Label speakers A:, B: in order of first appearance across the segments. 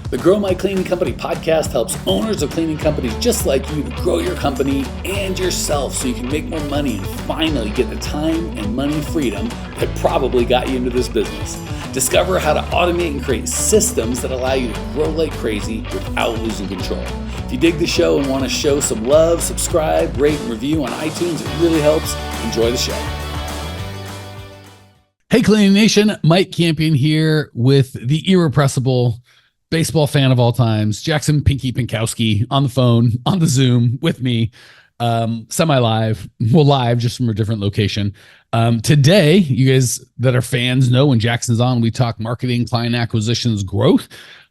A: The Grow My Cleaning Company podcast helps owners of cleaning companies just like you to grow your company and yourself so you can make more money and finally get the time and money freedom that probably got you into this business. Discover how to automate and create systems that allow you to grow like crazy without losing control. If you dig the show and want to show some love, subscribe, rate, and review on iTunes. It really helps. Enjoy the show. Hey, Cleaning Nation. Mike Campion here with the irrepressible baseball fan of all times, Jackson Pinkoski, on the phone, on the Zoom with me, semi-live, well, live, just from a different location. Today, you guys that are fans know when Jackson's on, we talk marketing, client acquisitions, growth.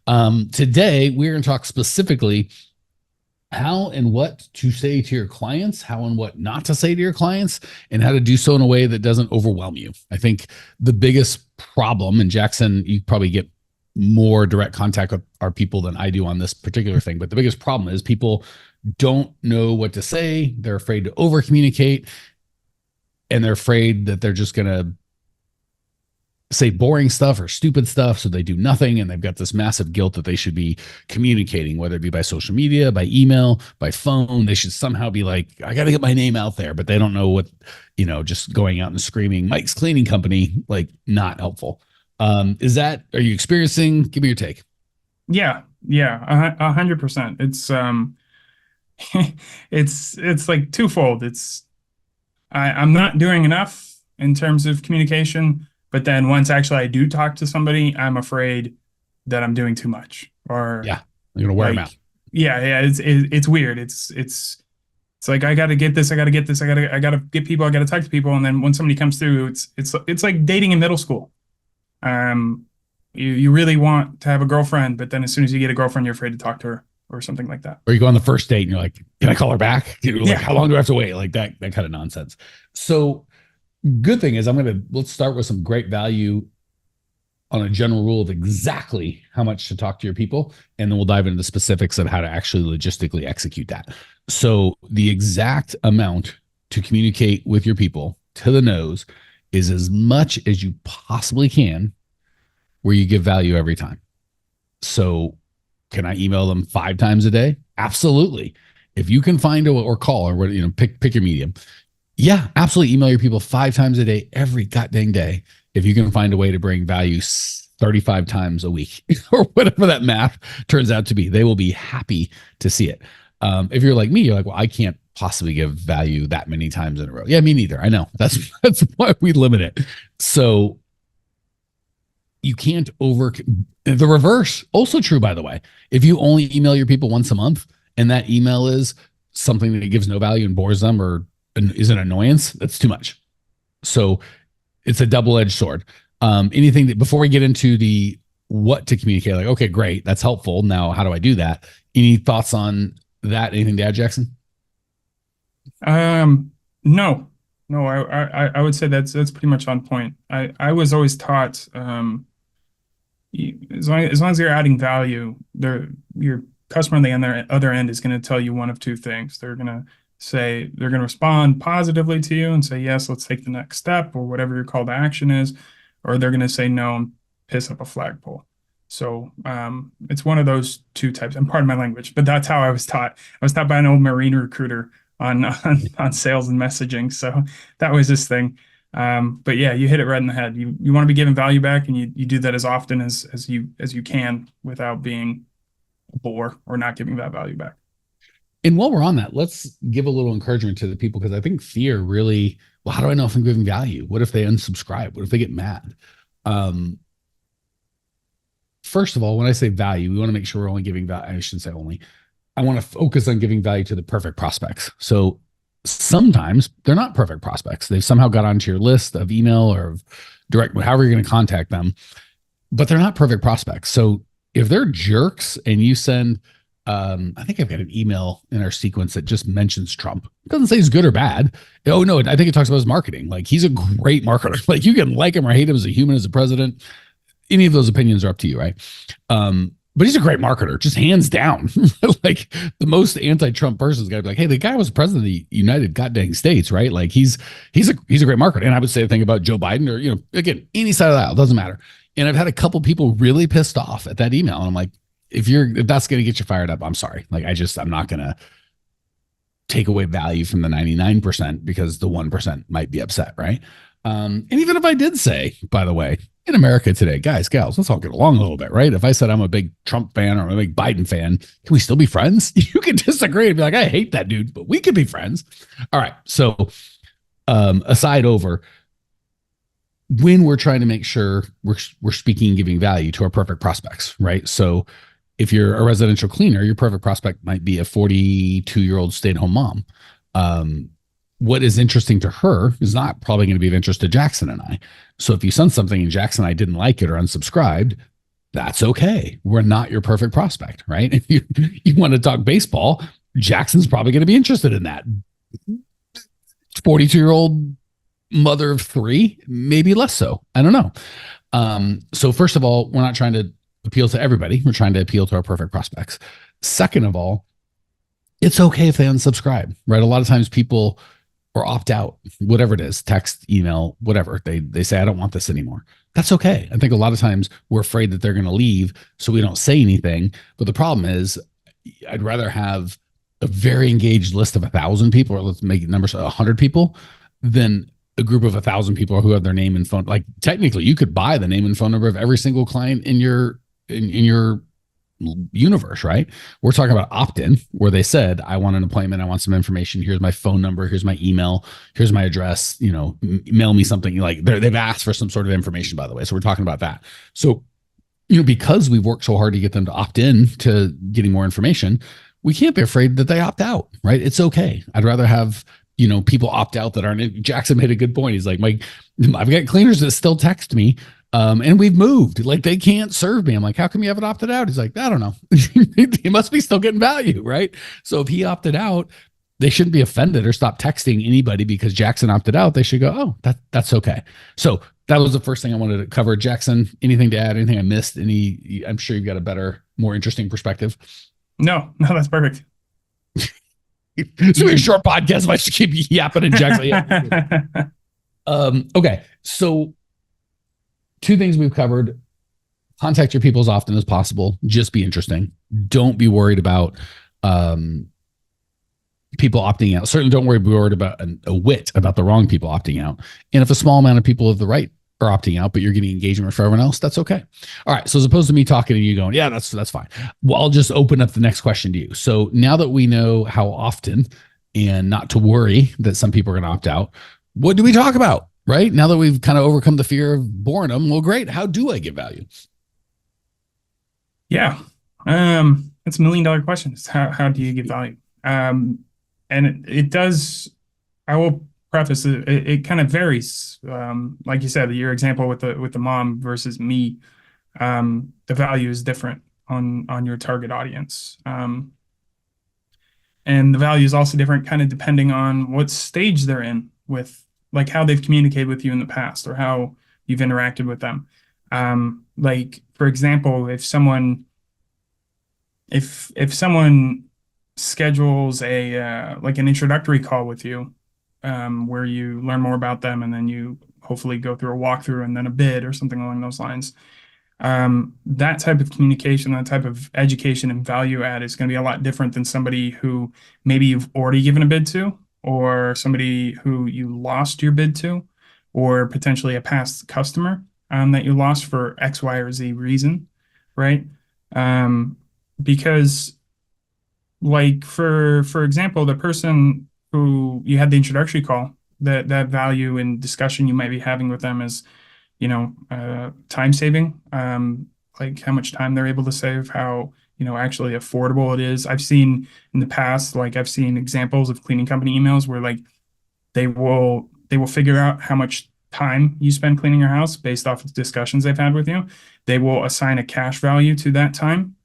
A: Today, we're going to talk specifically how and what to say to your clients, how and what not to say to your clients, and how to do so in a way that doesn't overwhelm you. I think the biggest problem, and Jackson, you probably get more direct contact with our people than I do on this particular thing, but the biggest problem is people don't know what to say. They're afraid to over communicate, and they're afraid that they're just going to say boring stuff or stupid stuff, so they do nothing, and they've got this massive guilt that they should be communicating, whether it be by social media, by email, by phone. They should somehow be like, I got to get my name out there, but they don't know what, just going out and screaming Mike's Cleaning Company, like, not helpful. Are you experiencing? Give me your take.
B: Yeah, 100%. It's like twofold. I'm not doing enough in terms of communication, but then once actually I do talk to somebody, I'm afraid that I'm doing too much, or
A: you're gonna wear them out.
B: Yeah. It's weird. It's like, I got to get this. I got to get this. I got to get people. I got to talk to people. And then when somebody comes through, it's like dating in middle school. You really want to have a girlfriend, but then as soon as you get a girlfriend, you're afraid to talk to her or something like that.
A: Or you go on the first date and you're like, can I call her back? How long do I have to wait? Like that kind of nonsense. So good thing is let's start with some great value on a general rule of exactly how much to talk to your people. And then we'll dive into the specifics of how to actually logistically execute that. So the exact amount to communicate with your people to the nose is as much as you possibly can, where you give value every time. So can I email them 5 times a day? Absolutely. If you can find or call or pick your medium. Yeah, absolutely. Email your people 5 times a day, every goddamn day. If you can find a way to bring value 35 times a week or whatever that math turns out to be, they will be happy to see it. If you're like me, you're like, well, I can't possibly give value that many times in a row. Yeah, me neither. I know. That's why we limit it. So you can't the reverse. Also true, by the way. If you only email your people once a month and that email is something that gives no value and bores them or is an annoyance, that's too much. So it's a double-edged sword. Anything that, before we get into the what to communicate, like, okay, great, that's helpful. Now, how do I do that? Any thoughts on that? Anything to add, Jackson?
B: No, I would say that's pretty much on point. I was always taught, as long as you're adding value, your customer on the other end is going to tell you one of two things. They're going to respond positively to you and say, yes, let's take the next step, or whatever your call to action is, or they're going to say no and piss up a flagpole. So it's one of those two types. And pardon my language, but that's how I was taught. I was taught by an old Marine recruiter on sales and messaging. So that was this thing. But yeah, you hit it right in the head. You want to be giving value back, and you do that as often as you can without being a bore or not giving that value back.
A: And while we're on that, let's give a little encouragement to the people, because I think fear really, well, how do I know if I'm giving value? What if they unsubscribe? What if they get mad? First of all, when I say value, we want to make sure we're only giving value. I shouldn't say only. I want to focus on giving value to the perfect prospects. So sometimes they're not perfect prospects. They've somehow got onto your list of email or direct, however you're going to contact them, but they're not perfect prospects. So if they're jerks and you send, I think I've got an email in our sequence that just mentions Trump. It doesn't say he's good or bad. Oh no, I think it talks about his marketing. Like, he's a great marketer. Like, you can like him or hate him as a human, as a president. Any of those opinions are up to you, right? But he's a great marketer, just hands down. Like, the most anti-Trump person is going to be like, hey, the guy was president of the United goddamn States, right? Like, he's a great marketer. And I would say the thing about Joe Biden, or, again, any side of the aisle, doesn't matter. And I've had a couple people really pissed off at that email. And I'm like, if that's going to get you fired up, I'm sorry. Like I'm not going to take away value from the 99% because the 1% might be upset, right? And even if I did say, by the way, in America today, guys, gals, let's all get along a little bit, right? If I said I'm a big Trump fan or I'm a big Biden fan, can we still be friends? You can disagree and be like, I hate that dude, but we could be friends. All right. So aside over, when we're trying to make sure we're speaking and giving value to our perfect prospects, right? So if you're a residential cleaner, your perfect prospect might be a 42-year-old stay-at-home mom. What is interesting to her is not probably going to be of interest to Jackson and I. So if you send something and Jackson and I didn't like it or unsubscribed, that's okay. We're not your perfect prospect, right? If you want to talk baseball, Jackson's probably going to be interested in that. 42-year-old mother of three, maybe less so. I don't know. So first of all, we're not trying to appeal to everybody. We're trying to appeal to our perfect prospects. Second of all, it's okay if they unsubscribe, right? A lot of times people or opt out, whatever it is, text, email, whatever. They say, I don't want this anymore. That's okay. I think a lot of times we're afraid that they're going to leave, so we don't say anything. But the problem is I'd rather have a very engaged list of 1,000 people, or let's make it numbers 100 people, than a group of 1,000 people who have their name and phone. Like technically you could buy the name and phone number of every single client in your universe, right? We're talking about opt-in, where they said, I want an appointment, I want some information, here's my phone number, here's my email, here's my address, mail me something. Like they've asked for some sort of information, by the way. So we're talking about that. So because we've worked so hard to get them to opt in to getting more information, we can't be afraid that they opt out, right? It's okay. I'd rather have people opt out that aren't. Jackson made a good point. He's like, I've got cleaners that still text me, and we've moved. Like they can't serve me. I'm like, how come you haven't opted out? He's like, I don't know. He must be still getting value, right? So if he opted out, they shouldn't be offended or stop texting anybody because Jackson opted out. They should go, oh, that's okay. So that was the first thing I wanted to cover. Jackson, anything to add? Anything I missed? I'm sure you've got a better, more interesting perspective.
B: No, that's perfect.
A: It's a short podcast. I should keep yapping and Jackson. Okay. So 2 things we've covered. Contact your people as often as possible. Just be interesting. Don't be worried about people opting out. Certainly don't be worried about a whit about the wrong people opting out. And if a small amount of people of the right are opting out, but you're getting engagement for everyone else, that's okay. All right. So as opposed to me talking and you going, yeah, that's fine. Well, I'll just open up the next question to you. So now that we know how often and not to worry that some people are going to opt out, what do we talk about? Right? Now that we've kind of overcome the fear of boredom, well, great. How do I give value?
B: Yeah. That's $1 million question. How do you give value? And it does, I will preface it kind of varies. Like you said, your example with the mom versus me, the value is different on your target audience. And the value is also different kind of depending on what stage they're in with, like how they've communicated with you in the past or how you've interacted with them. Like for example, if someone schedules like an introductory call with you, where you learn more about them and then you hopefully go through a walkthrough and then a bid or something along those lines. That type of communication, that type of education and value add is going to be a lot different than somebody who maybe you've already given a bid to, or somebody who you lost your bid to, or potentially a past customer that you lost for X, Y, or Z reason, right? Because like for example, the person who you had the introductory call, that value and discussion you might be having with them is, time saving, like how much time they're able to save, how, actually affordable it is. I've seen in the past, like I've seen examples of cleaning company emails where like they will figure out how much time you spend cleaning your house based off of discussions they've had with you. They will assign a cash value to that time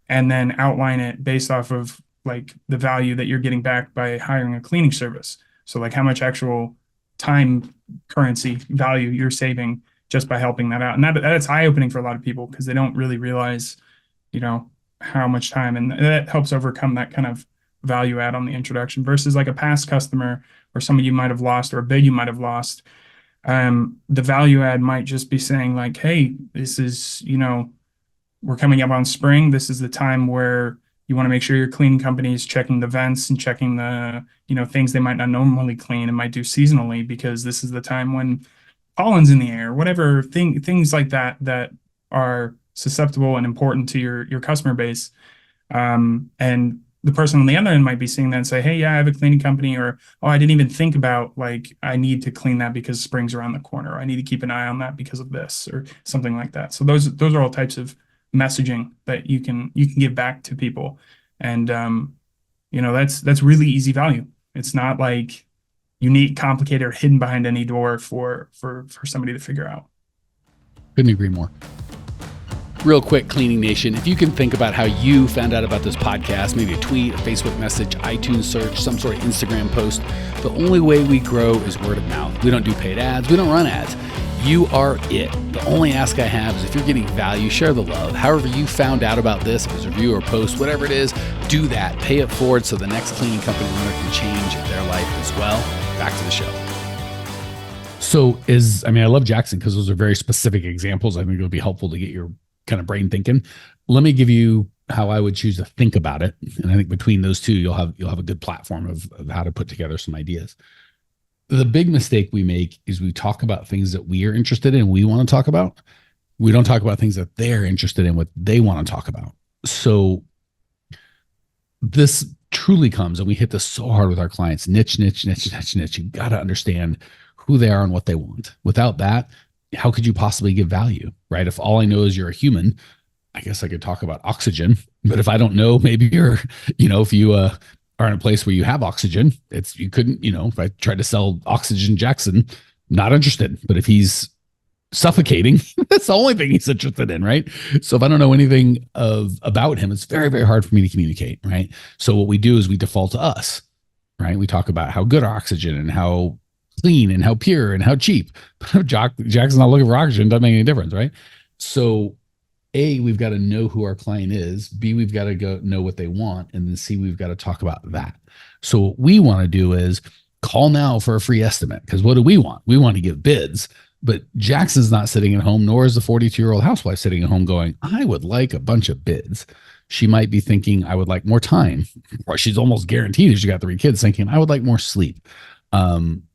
B: and then outline it based off of like the value that you're getting back by hiring a cleaning service. So like how much actual time currency value you're saving just by helping that out. And that's eye-opening for a lot of people because they don't really realize, how much time, and that helps overcome that kind of value add on the introduction versus like a past customer or somebody you might have lost or a bid you might have lost. The value add might just be saying like, hey, this is, we're coming up on spring. This is the time where you want to make sure your cleaning company is checking the vents and checking the, things they might not normally clean and might do seasonally, because this is the time when pollen's in the air, whatever things like that are susceptible and important to your customer base. And the person on the other end might be seeing that and say, hey, yeah, I have a cleaning company, or, oh, I didn't even think about, like, I need to clean that because spring's around the corner, or I need to keep an eye on that because of this, or something like that. So those are all types of messaging that you can give back to people. And that's really easy value. It's not like unique, complicated, or hidden behind any door for somebody to figure out.
A: Couldn't agree more. Real quick, Cleaning Nation, if you can think about how you found out about this podcast, maybe a tweet, a Facebook message, iTunes search, some sort of Instagram post, the only way we grow is word of mouth. We don't do paid ads. We don't run ads. You are it. The only ask I have is if you're getting value, share the love. However you found out about this, if it's a review or post, whatever it is, do that. Pay it forward so the next cleaning company owner can change their life as well. Back to the show. So I love Jackson because those are very specific examples. I think it'll be helpful to get your kind of brain thinking. Let me give you how I would choose to think about it. And I think between those two, you'll have a good platform of how to put together some ideas. The big mistake we make is we talk about things that we are interested in, we want to talk about. We don't talk about things that they're interested in, what they want to talk about. So this truly comes, and we hit this so hard with our clients, niche. You've got to understand who they are and what they want. Without that, how could you possibly give value, right? If all I know is you're a human, I guess I could talk about oxygen. But if I don't know, maybe you're, if you are in a place where you have oxygen, you couldn't, if I tried to sell oxygen Jackson, not interested. But if he's suffocating, that's the only thing he's interested in, right? So if I don't know anything about him, it's very, very hard for me to communicate, right? So what we do is we default to us, right? We talk about how good our oxygen and how clean and how pure and how cheap. But Jackson's not looking for oxygen, doesn't make any difference, right? So A, we've got to know who our client is. B, we've got to go know what they want. And then C, we've got to talk about that. So what we want to do is call now for a free estimate. Because what do we want? We want to give bids. But Jackson's not sitting at home, nor is the 42-year-old housewife sitting at home going, I would like a bunch of bids. She might be thinking, I would like more time. Or she's almost guaranteed, if she got 3 kids, thinking, I would like more sleep.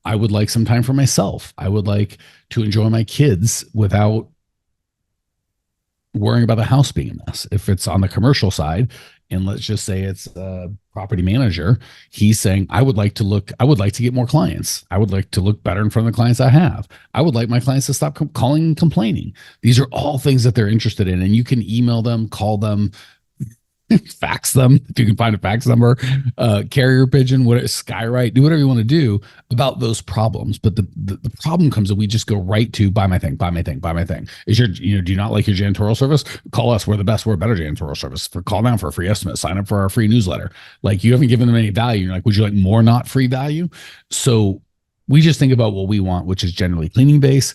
A: I would like some time for myself. I would like to enjoy my kids without worrying about the house being a mess. If it's on the commercial side, and let's just say it's a property manager, he's saying, I would like to get more clients. I would like to look better in front of the clients I have. I would like my clients to stop calling and complaining. These are all things that they're interested in. And you can email them, call them, fax them if you can find a fax number, carrier pigeon, skywrite, do whatever you want to do about those problems. But the problem comes that we just go right to buy my thing. Is do you not like your janitorial service? Call us. We're the best. We're a better janitorial service. Call down for a free estimate. Sign up for our free newsletter. Like, you haven't given them any value. You're like, would you like more not free value? So we just think about what we want, which is generally cleaning base.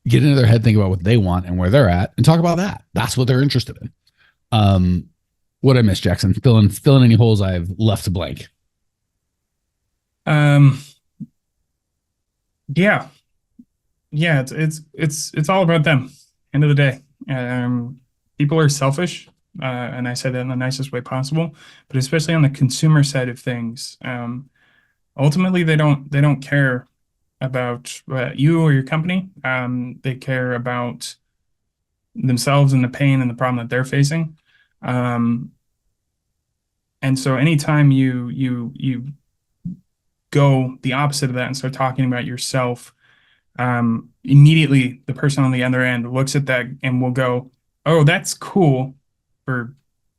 A: Get into their head, think about what they want and where they're at, and talk about that. That's what they're interested in. What I missed, Jackson? Fill in any holes I've left blank.
B: Yeah. It's all about them. End of the day. People are selfish, and I say that in the nicest way possible, but especially on the consumer side of things. Ultimately, they don't care about you or your company. They care about themselves and the pain and the problem that they're facing. And so anytime you go the opposite of that and start talking about yourself, immediately the person on the other end looks at that and will go, oh, that's cool, for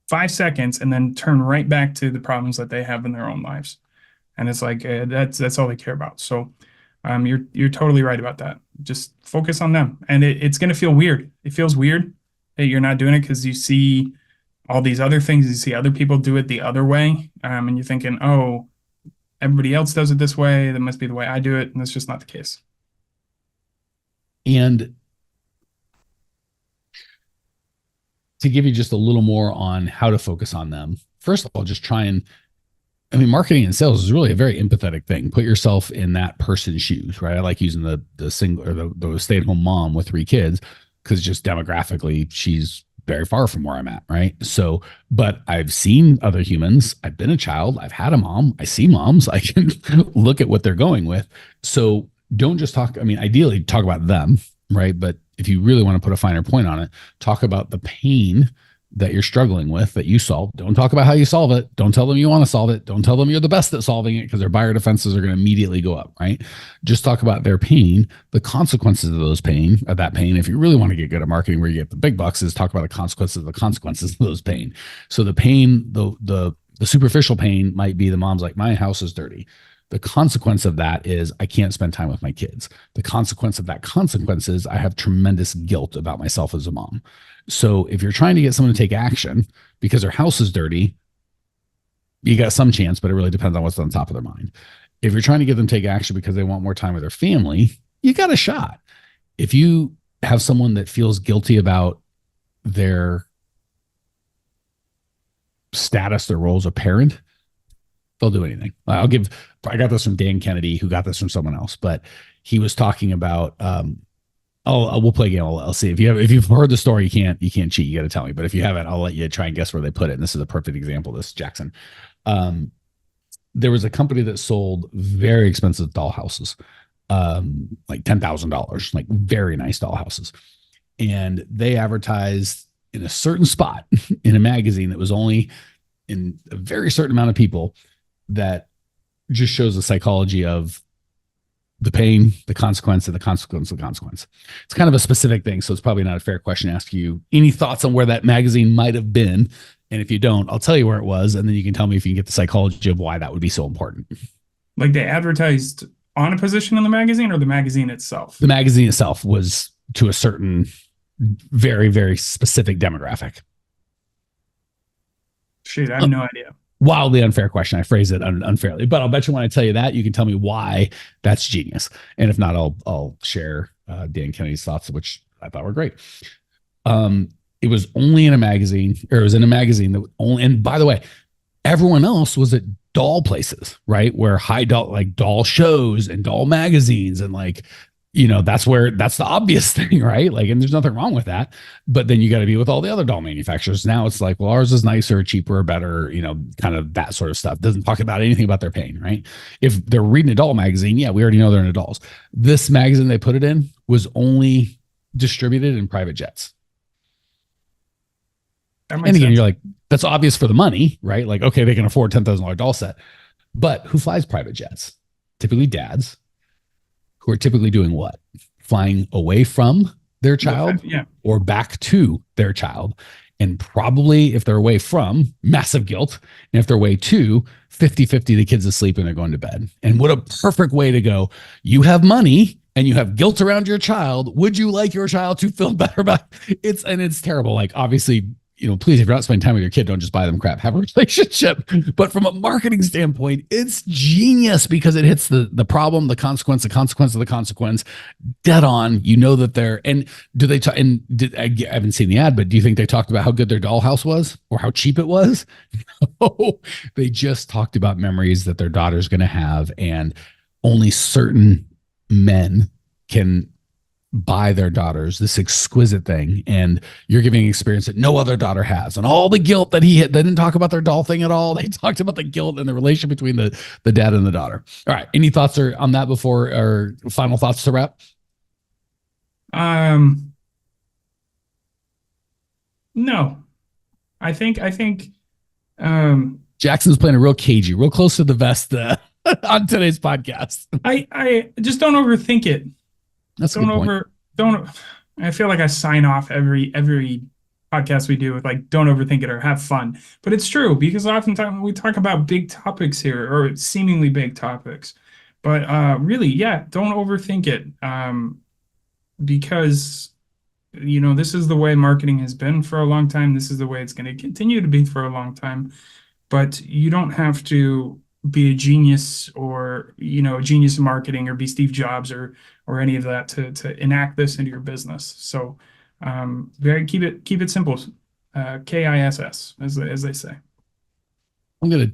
B: 5 seconds, and then turn right back to the problems that they have in their own lives. And it's like, that's all they care about. So you're totally right about that. Just focus on them. And it's going to feel weird. It feels weird that you're not doing it because you see all these other things. You see other people do it the other way. And you're thinking, oh, everybody else does it this way. That must be the way I do it. And that's just not the case.
A: And to give you just a little more on how to focus on them, first of all, just try and, marketing and sales is really a very empathetic thing. Put yourself in that person's shoes, right? I like using the single or the stay-at-home mom with 3 kids, because just demographically, she's very far from where I'm at, right? So, but I've seen other humans. I've been a child. I've had a mom. I see moms. I can look at what they're going with. So don't just talk. I mean, ideally, talk about them, right? But if you really want to put a finer point on it, talk about the pain that you're struggling with that you solve. Don't talk about how you solve it. Don't tell them you want to solve it. Don't tell them you're the best at solving it, because their buyer defenses are going to immediately go up, right? Just talk about their pain, the consequences of that pain. If you really want to get good at marketing where you get the big bucks, is talk about the consequences of those pain. So the pain, the superficial pain might be the mom's like, my house is dirty. The consequence of that is I can't spend time with my kids. The consequence of that consequence is I have tremendous guilt about myself as a mom. So if you're trying to get someone to take action because their house is dirty, you got some chance, but it really depends on what's on top of their mind. If you're trying to get them to take action because they want more time with their family, you got a shot. If you have someone that feels guilty about their status, their role as a parent, they'll do anything. I got this from Dan Kennedy, who got this from someone else, but he was talking about, we'll play a game. I'll see if you've heard the story. You can't cheat. You got to tell me. But if you haven't, I'll let you try and guess where they put it. And this is a perfect example of this, Jackson. There was a company that sold very expensive doll houses, like $10,000, like very nice doll houses. And they advertised in a certain spot in a magazine that was only in a very certain amount of people, that just shows the psychology of the pain, the consequence, and the consequence of the consequence. It's kind of a specific thing, so it's probably not a fair question to ask you. Any thoughts on where that magazine might have been? And if you don't, I'll tell you where it was, and then you can tell me if you can get the psychology of why that would be so important.
B: Like they advertised on a position in the magazine, or the magazine itself?
A: The magazine itself was to a certain very, very specific demographic.
B: Shoot, I have no idea.
A: Wildly unfair question. I phrase it unfairly, but I'll bet you when I tell you that, you can tell me why that's genius. And if not, I'll share Dan Kennedy's thoughts, which I thought were great. It was only in a magazine, or it was in a magazine that only, and by the way, everyone else was at doll places, right? Where like doll shows and doll magazines, and like, that's the obvious thing, right? Like, and there's nothing wrong with that. But then you got to be with all the other doll manufacturers. Now it's like, well, ours is nicer, cheaper, better, kind of that sort of stuff. Doesn't talk about anything about their pain, right? If they're reading a doll magazine, yeah, we already know they're into dolls. This magazine they put it in was only distributed in private jets. And again, you're like, that's obvious for the money, right? Like, okay, they can afford $10,000 doll set. But who flies private jets? Typically dads, who are typically doing what? Flying away from their child,
B: yeah,
A: or back to their child. And probably if they're away from, massive guilt. And if they're away to, 50-50, the kid's asleep and they're going to bed. And what a perfect way to go. You have money and you have guilt around your child. Would you like your child to feel better about it? It's terrible. Like, obviously, please, if you're not spending time with your kid, don't just buy them crap. Have a relationship. But from a marketing standpoint, it's genius, because it hits the problem, the consequence of the consequence dead on. That they're, and do they talk, and I haven't seen the ad, but do you think they talked about how good their dollhouse was or how cheap it was? No, they just talked about memories that their daughter's going to have, and only certain men can buy their daughters this exquisite thing, and you're giving an experience that no other daughter has. And all the guilt that they didn't talk about their doll thing at all. They talked about the guilt and the relation between the dad and the daughter. All right, any thoughts on that before, or final thoughts to wrap?
B: No, I think
A: Jackson's playing a real cagey, real close to the vest on today's podcast.
B: I just don't overthink it.
A: That's a good point.
B: I feel like I sign off every podcast we do with like, don't overthink it or have fun. But it's true, because oftentimes we talk about big topics here, or seemingly big topics. But really, yeah, don't overthink it. Because this is the way marketing has been for a long time. This is the way it's going to continue to be for a long time. But you don't have to be a genius, or a genius in marketing, or be Steve Jobs or any of that to enact this into your business. So keep it simple. KISS, as they say.
A: I'm gonna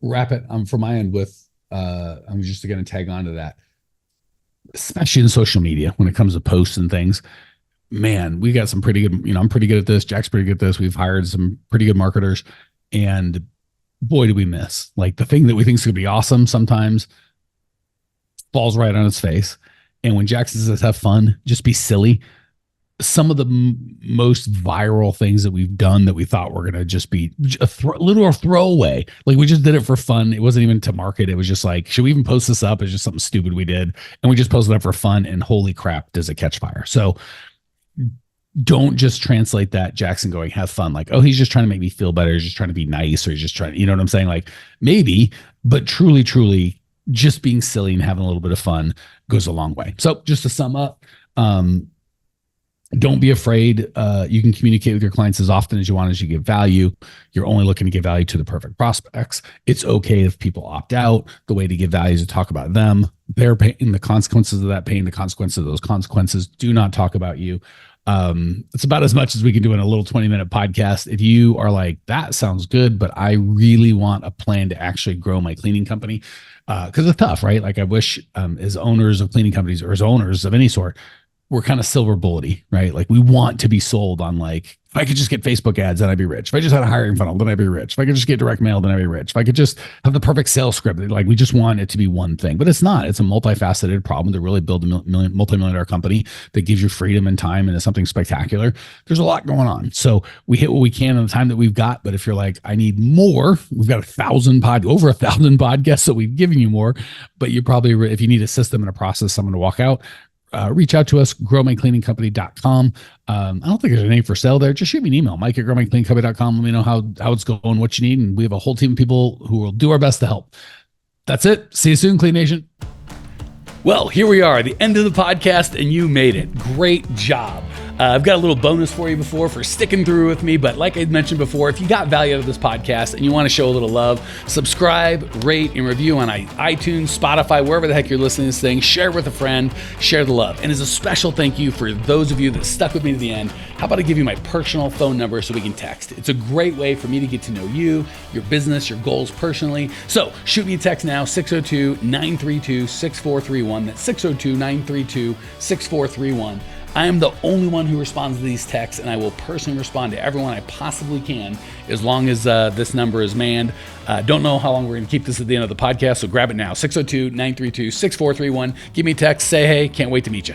A: wrap it from my end with I'm just gonna tag on to that, especially in social media when it comes to posts and things. man, we got some pretty good, I'm pretty good at this. Jack's pretty good at this. We've hired some pretty good marketers, and boy, do we miss. Like, the thing that we think is going to be awesome sometimes falls right on its face. And when Jack says have fun, just be silly. Some of the most viral things that we've done that we thought were going to just be a little throwaway. Like, we just did it for fun. It wasn't even to market. It was just like, should we even post this up? It's just something stupid we did. And we just posted up for fun, and holy crap, does it catch fire. So don't just translate that Jackson going, have fun. Like, oh, he's just trying to make me feel better. He's just trying to be nice, or he's just trying to, you know what I'm saying? Like, maybe, but truly just being silly and having a little bit of fun goes a long way. So just to sum up, don't be afraid. You can communicate with your clients as often as you want, as you give value. You're only looking to give value to the perfect prospects. It's okay if people opt out. The way to give value is to talk about them, their pain, the consequences of that pain, the consequences of those consequences. Do not talk about you. It's about as much as we can do in a little 20-minute podcast. If you are like, that sounds good, but I really want a plan to actually grow my cleaning company, because it's tough, right? Like, I wish as owners of cleaning companies, or as owners of any sort, we're kind of silver bullety, right? Like, we want to be sold on, like, if I could just get Facebook ads, then I'd be rich. If I just had a hiring funnel, then I'd be rich. If I could just get direct mail, then I'd be rich. If I could just have the perfect sales script, like, we just want it to be one thing, but it's not. It's a multifaceted problem to really build a multi-million-dollar company that gives you freedom and time and is something spectacular. There's a lot going on. So we hit what we can in the time that we've got. But if you're like, I need more, we've got over 1,000 podcasts, so we've given you more, but you probably, if you need a system and a process, someone to walk out, reach out to us, growmycleaningcompany.com. I don't think there's a name for sale there. Just shoot me an email, mike@growmycleaningcompany.com. Let me know how it's going, what you need. And we have a whole team of people who will do our best to help. That's it. See you soon, Clean Nation. Well, here we are, the end of the podcast, and you made it. Great job. I've got a little bonus for you for sticking through with me. But like I mentioned before, if you got value out of this podcast and you want to show a little love, subscribe, rate, and review on iTunes, Spotify, wherever the heck you're listening to this thing. Share with a friend, share the love. And as a special thank you for those of you that stuck with me to the end, how about I give you my personal phone number so we can text? It's a great way for me to get to know you, your business, your goals personally. So shoot me a text now, 602-932-6431. That's 602-932-6431. I am the only one who responds to these texts, and I will personally respond to everyone I possibly can, as long as this number is manned. Don't know how long we're going to keep this at the end of the podcast, so grab it now, 602-932-6431. Give me a text, say hey, can't wait to meet you.